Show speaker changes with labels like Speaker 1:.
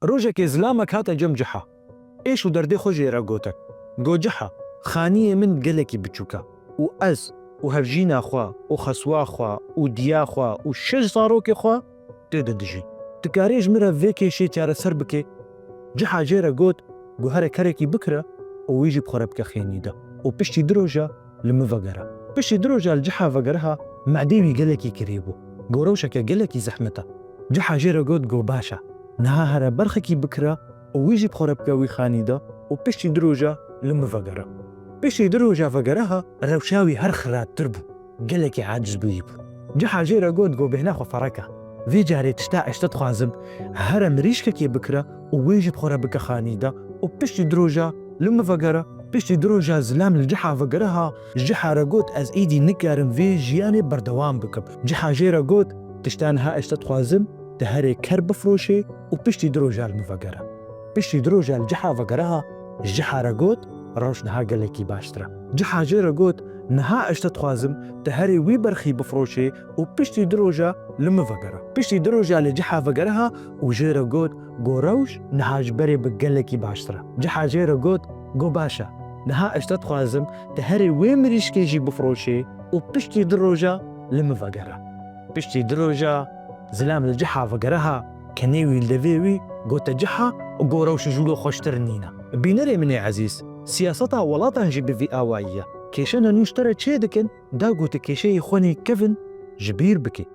Speaker 1: روجك زلامك هاتا جم جحا ايش ودردي خوجي راغوتك جو جحا خانية من قلكي بتشوكا وأز وهفجينا خوا وخسوا خوا وديا خوا وشج صاروكي خوا تدندجي تكاريج مرا فيكي شي تيارا سربكي جحا جيرا قوت قو هرا كاريكي بكرة ويجي بخربك خينيدا وبشتي دروجة لمفقرة بشتي دروجة الجحا فقرها معديوي قلكي كريبو قو روشك قلكي زحمتا جحا جيرا قوت قو باشا نها هرا برخكي بكرة ويجي بخربك ويخانيدا وبشتي دروجة لمفقرة بشتي دروجة فقرها روشاوي هرخرات تربو قلكي عاجز بيب جحا جيرا قوت قو بهناخو فركة في جاري تشتاعش تتخوازم هرا مريشككي بكرة ويجي بخربك خانيدا وبشتي دروجة لما فقرة بشتي دروجة زلام الجحا فقرها جحا رقوت از ايدي نكارم في جياني بردوام بكم جحا جي رقوت تشتان هاش تتخوازم تهري كرب فروشي وبشتي دروجة المفقرة بشتي دروجة الجحا فقرها جحا رقوت روش نها قلكي باشترا جحا جي رقوت نها اش تتخوازم تهري وي برخي بفروشي وبشتي دروجة لما فقرة بشتي دروجة لجحا فقرها وجي رقوت قو روش نها جبري بقلكي باشترا جحا جي رقوت قو باشا نها اش تتخوازم تهري وي مريشكي يجي بفروشي وبشتي دروجة لما فقرة بشتي دروجة زلام الجحا فقرها كنيوي لدفيوي قو تجحا وقو روش جولو خوشترنينا بينري مني عزيز سياستها ولاتا نجيب في آوائية كيشانا نشترى تشيدكن داقو تكيشي خوني كيفن جبير بكي